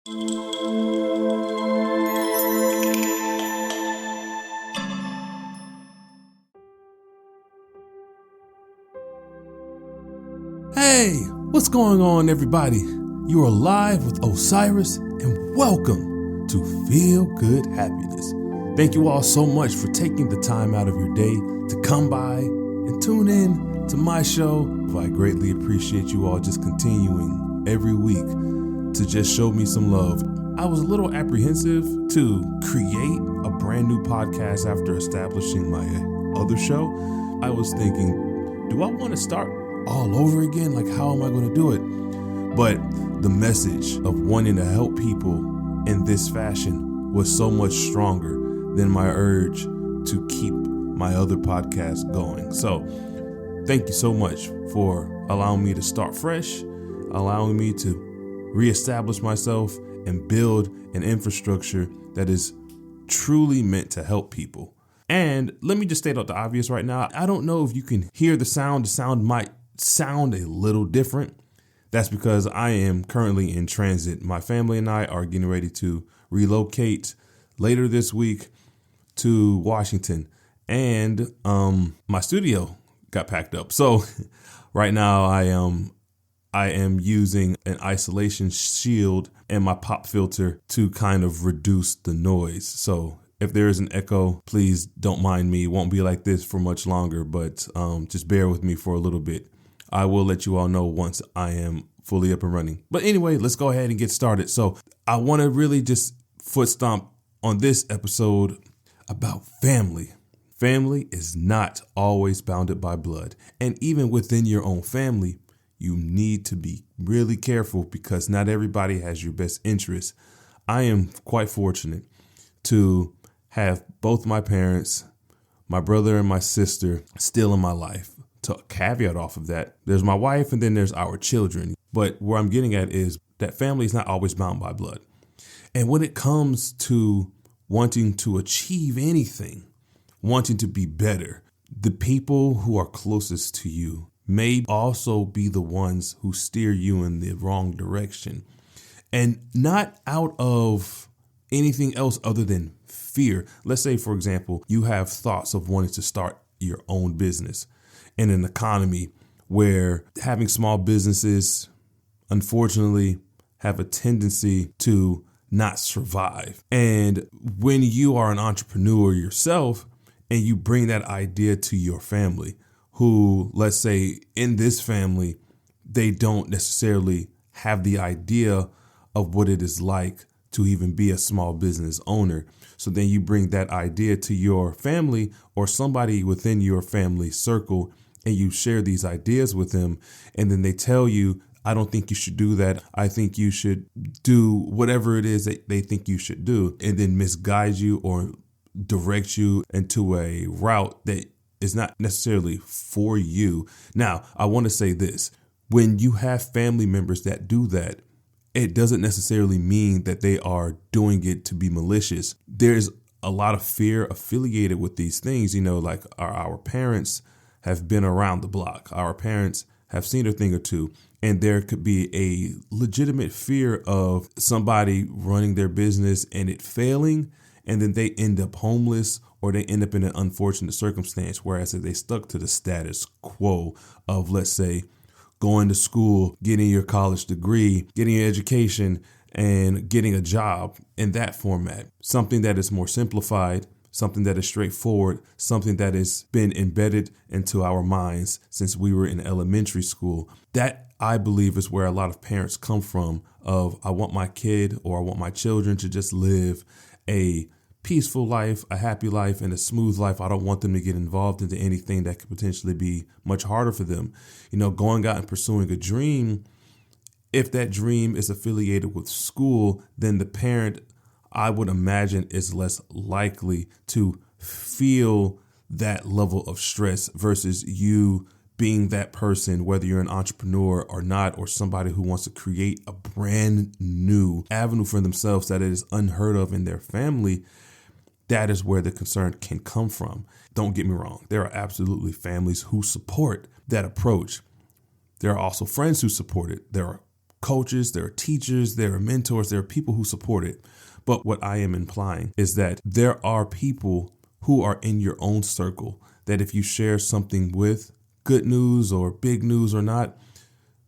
Hey, what's going on, everybody? You are live with Osiris, and welcome to Feel Good Happiness. Thank you all so much for taking the time out of your day to come by and tune in to my show. I greatly appreciate you all just continuing every week to just show me some love. I was a little apprehensive to create a brand new podcast after establishing my other show. I was thinking, do I want to start all over again? Like, how am I going to do it? But the message of wanting to help people in this fashion was so much stronger than my urge to keep my other podcast going. So thank you so much for allowing me to start fresh, allowing me to reestablish myself and build an infrastructure that is truly meant to help people. And let me just state out the obvious right now. I don't know if you can hear the sound. The sound might sound a little different. That's because I am currently in transit. My family and I are getting ready to relocate later this week to Washington, and my studio got packed up. So right now I am using an isolation shield and my pop filter to kind of reduce the noise. So if there is an echo, please don't mind me. It won't be like this for much longer, but just bear with me for a little bit. I will let you all know once I am fully up and running. But anyway, let's go ahead and get started. So I want to really just foot stomp on this episode about family. Family is not always bounded by blood. And even within your own family, you need to be really careful because not everybody has your best interests. I am quite fortunate to have both my parents, my brother and my sister still in my life. To caveat off of that, there's my wife and then there's our children. But where I'm getting at is that family is not always bound by blood. And when it comes to wanting to achieve anything, wanting to be better, the people who are closest to you may also be the ones who steer you in the wrong direction. And not out of anything else other than fear. Let's say, for example, you have thoughts of wanting to start your own business in an economy where having small businesses, unfortunately, have a tendency to not survive. And when you are an entrepreneur yourself and you bring that idea to your family, who, let's say in this family, they don't necessarily have the idea of what it is like to even be a small business owner. So then you bring that idea to your family or somebody within your family circle and you share these ideas with them. And then they tell you, I don't think you should do that. I think you should do whatever it is that they think you should do, and then misguide you or direct you into a route that is not necessarily for you. Now, I want to say this. When you have family members that do that, it doesn't necessarily mean that they are doing it to be malicious. There's a lot of fear affiliated with these things. You know, like our parents have been around the block. Our parents have seen a thing or two, and there could be a legitimate fear of somebody running their business and it failing, and then they end up homeless or they end up in an unfortunate circumstance. Whereas if they stuck to the status quo of, let's say, going to school, getting your college degree, getting your education, and getting a job in that format, something that is more simplified, something that is straightforward, something that has been embedded into our minds since we were in elementary school. That, I believe, is where a lot of parents come from of, I want my kid or I want my children to just live a peaceful life, a happy life, and a smooth life. I don't want them to get involved into anything that could potentially be much harder for them. You know, going out and pursuing a dream, if that dream is affiliated with school, then the parent, I would imagine, is less likely to feel that level of stress versus you being that person, whether you're an entrepreneur or not, or somebody who wants to create a brand new avenue for themselves that is unheard of in their family. That is where the concern can come from. Don't get me wrong. There are absolutely families who support that approach. There are also friends who support it. There are coaches, there are teachers, there are mentors, there are people who support it. But what I am implying is that there are people who are in your own circle that if you share something with, good news or big news or not,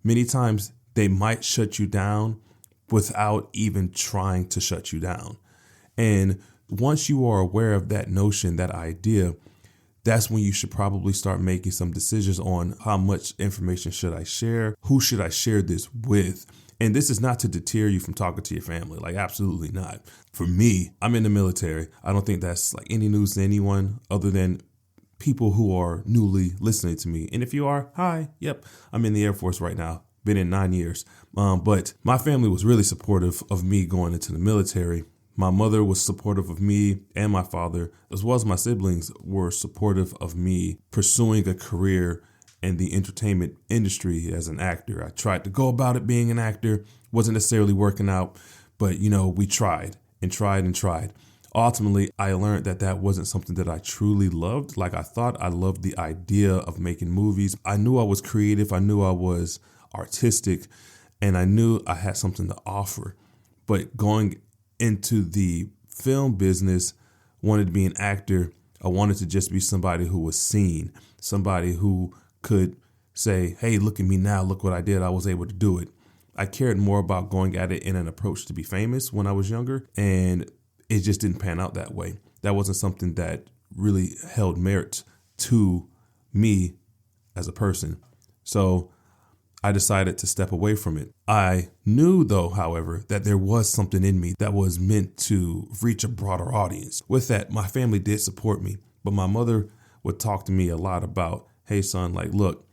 many times they might shut you down without even trying to shut you down. And once you are aware of that notion, that idea, that's when you should probably start making some decisions on how much information should I share? Who should I share this with? And this is not to deter you from talking to your family, like absolutely not. For me, I'm in the military. I don't think that's like any news to anyone other than people who are newly listening to me. And if you are, hi, yep, I'm in the Air Force right now. Been in 9 years. But my family was really supportive of me going into the military. My mother was supportive of me, and my father, as well as my siblings, were supportive of me pursuing a career in the entertainment industry as an actor. I tried to go about it being an actor, wasn't necessarily working out, but we tried and tried and tried. Ultimately, I learned that that wasn't something that I truly loved. Like I thought I loved the idea of making movies. I knew I was creative. I knew I was artistic, and I knew I had something to offer. But going into the film business, wanted to be an actor, I wanted to just be somebody who was seen, somebody who could say, hey, look at me now, look what I did, I was able to do it. I cared more about going at it in an approach to be famous when I was younger, and it just didn't pan out that way. That wasn't something that really held merit to me as a person. So I decided to step away from it. I knew, though, however, that there was something in me that was meant to reach a broader audience. With that, my family did support me, but my mother would talk to me a lot about, hey, son, like, look,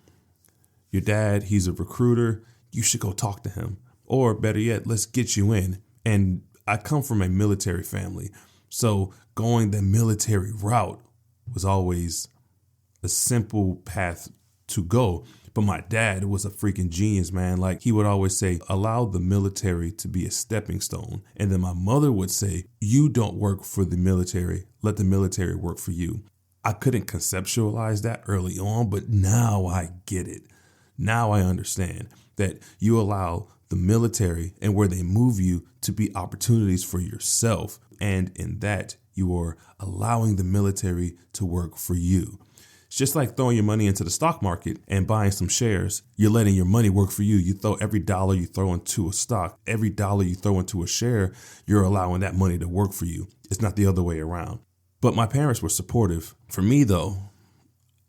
your dad, he's a recruiter. You should go talk to him. Or better yet, let's get you in. And I come from a military family, so going the military route was always a simple path to go. But my dad was a freaking genius, man. Like he would always say, allow the military to be a stepping stone. And then my mother would say, you don't work for the military. Let the military work for you. I couldn't conceptualize that early on, but now I get it. Now I understand that you allow the military and where they move you to be opportunities for yourself. And in that, you are allowing the military to work for you. It's just like throwing your money into the stock market and buying some shares. You're letting your money work for you. You throw every dollar you throw into a stock, every dollar you throw into a share, you're allowing that money to work for you. It's not the other way around. But my parents were supportive. For me, though,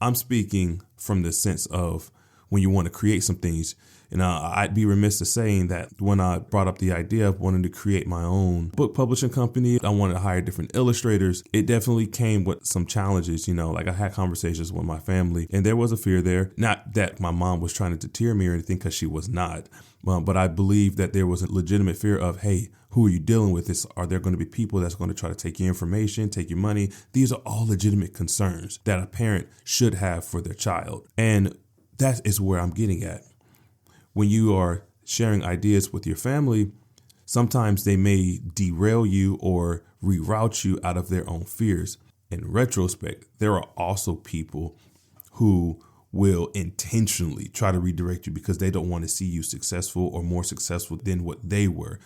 I'm speaking from the sense of when you want to create some things. And I'd be remiss to saying that when I brought up the idea of wanting to create my own book publishing company, I wanted to hire different illustrators. It definitely came with some challenges, like I had conversations with my family and there was a fear there. Not that my mom was trying to deter me or anything, because she was not. But I believe that there was a legitimate fear of, hey, who are you dealing with? Are there going to be people that's going to try to take your information, take your money? These are all legitimate concerns that a parent should have for their child. And that is where I'm getting at. When you are sharing ideas with your family, sometimes they may derail you or reroute you out of their own fears. In retrospect, there are also people who will intentionally try to redirect you because they don't want to see you successful or more successful than what they were.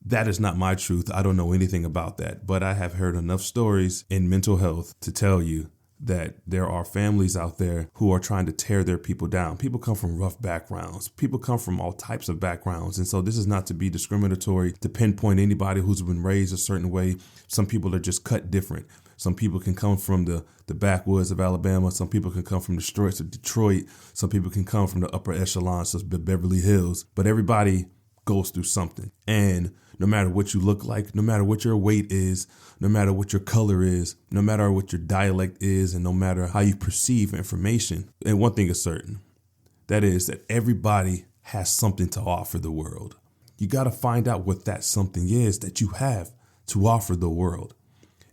That is not my truth. I don't know anything about that, but I have heard enough stories in mental health to tell you that there are families out there who are trying to tear their people down. People come from rough backgrounds. People come from all types of backgrounds. And so this is not to be discriminatory, to pinpoint anybody who's been raised a certain way. Some people are just cut different. Some people can come from the backwoods of Alabama. Some people can come from the streets of Detroit. Some people can come from the upper echelons of Beverly Hills. But everybody goes through something. And no matter what you look like, no matter what your weight is, no matter what your color is, no matter what your dialect is, and no matter how you perceive information. And one thing is certain, that is that everybody has something to offer the world. You got to find out what that something is that you have to offer the world.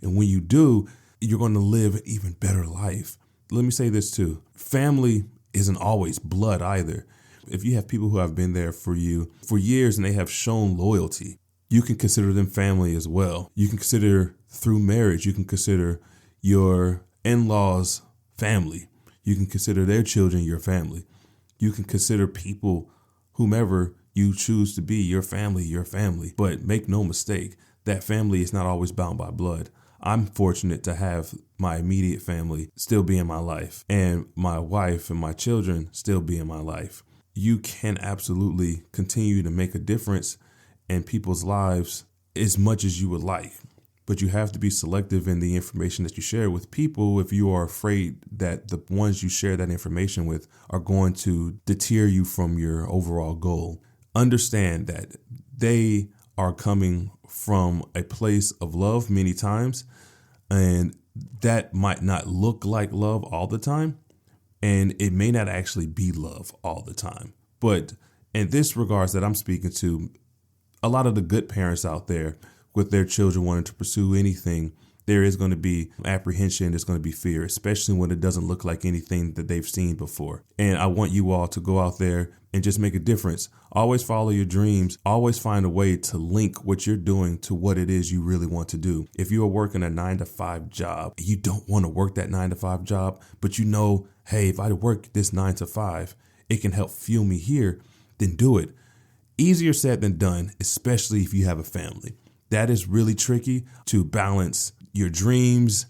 And when you do, you're going to live an even better life. Let me say this too. Family isn't always blood either. If you have people who have been there for you for years and they have shown loyalty, you can consider them family as well. You can consider through marriage, you can consider your in-laws family. You can consider their children your family. You can consider people, whomever You choose to be your family. But make no mistake, that family is not always bound by blood. I'm fortunate to have my immediate family still be in my life and my wife and my children still be in my life. You can absolutely continue to make a difference in people's lives as much as you would like, but you have to be selective in the information that you share with people if you are afraid that the ones you share that information with are going to deter you from your overall goal. Understand that they are coming from a place of love many times, and that might not look like love all the time, and it may not actually be love all the time. But in this regards that I'm speaking to, a lot of the good parents out there with their children wanting to pursue anything, there is going to be apprehension, there's going to be fear, especially when it doesn't look like anything that they've seen before. And I want you all to go out there and just make a difference. Always follow your dreams. Always find a way to link what you're doing to what it is you really want to do. If you are working a 9-to-5 job, you don't want to work that 9-to-5 job, but you know, hey, if I work this 9-to-5, it can help fuel me here, then do it. Easier said than done, especially if you have a family. That is really tricky to balance your dreams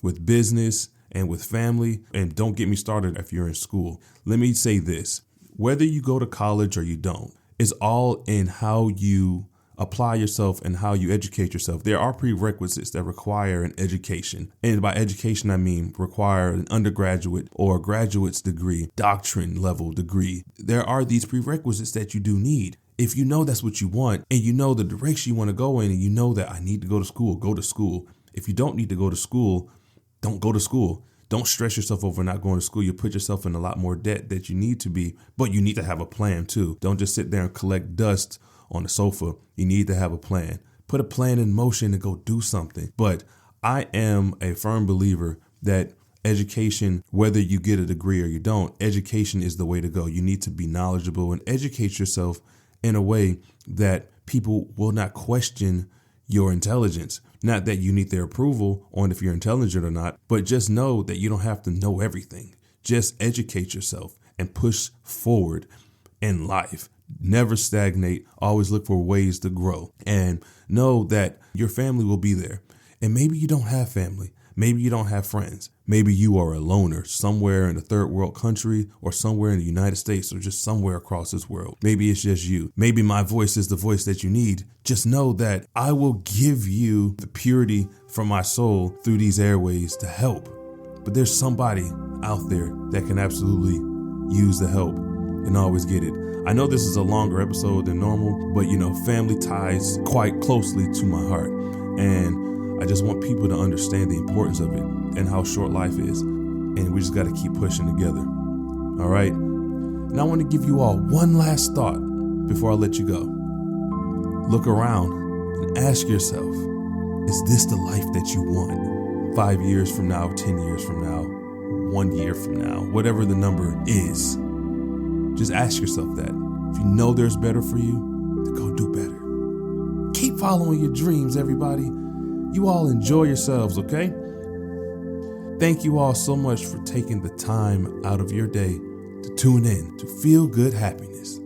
with business and with family. And don't get me started if you're in school. Let me say this, whether you go to college or you don't, it's all in how you apply yourself and how you educate yourself. There are prerequisites that require an education. And by education, I mean require an undergraduate or graduate's degree, doctrine level degree. There are these prerequisites that you do need. If you know that's what you want and you know the direction you want to go in and you know that I need to go to school, go to school. If you don't need to go to school, don't go to school. Don't stress yourself over not going to school. You'll put yourself in a lot more debt that you need to be, but you need to have a plan too. Don't just sit there and collect dust on the sofa. You need to have a plan. Put a plan in motion and go do something. But I am a firm believer that education, whether you get a degree or you don't, education is the way to go. You need to be knowledgeable and educate yourself in a way that people will not question your intelligence. Not that you need their approval on if you're intelligent or not, but just know that you don't have to know everything. Just educate yourself and push forward in life. Never stagnate. Always look for ways to grow and know that your family will be there. And maybe you don't have family. Maybe you don't have friends. Maybe you are a loner somewhere in a third world country or somewhere in the United States or just somewhere across this world. Maybe it's just you. Maybe my voice is the voice that you need. Just know that I will give you the purity from my soul through these airways to help. But there's somebody out there that can absolutely use the help and always get it. I know this is a longer episode than normal, but family ties quite closely to my heart. And I just want people to understand the importance of it and how short life is. And we just got to keep pushing together. All right. Now I want to give you all one last thought before I let you go. Look around and ask yourself, is this the life that you want? 5 years from now, 10 years from now, 1 year from now, whatever the number is. Just ask yourself that. If you know there's better for you, then go do better. Keep following your dreams, everybody. You all enjoy yourselves, okay? Thank you all so much for taking the time out of your day to tune in to Feel Good Happiness.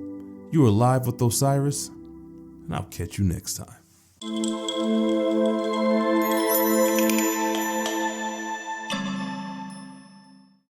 You are live with Osiris, and I'll catch you next time.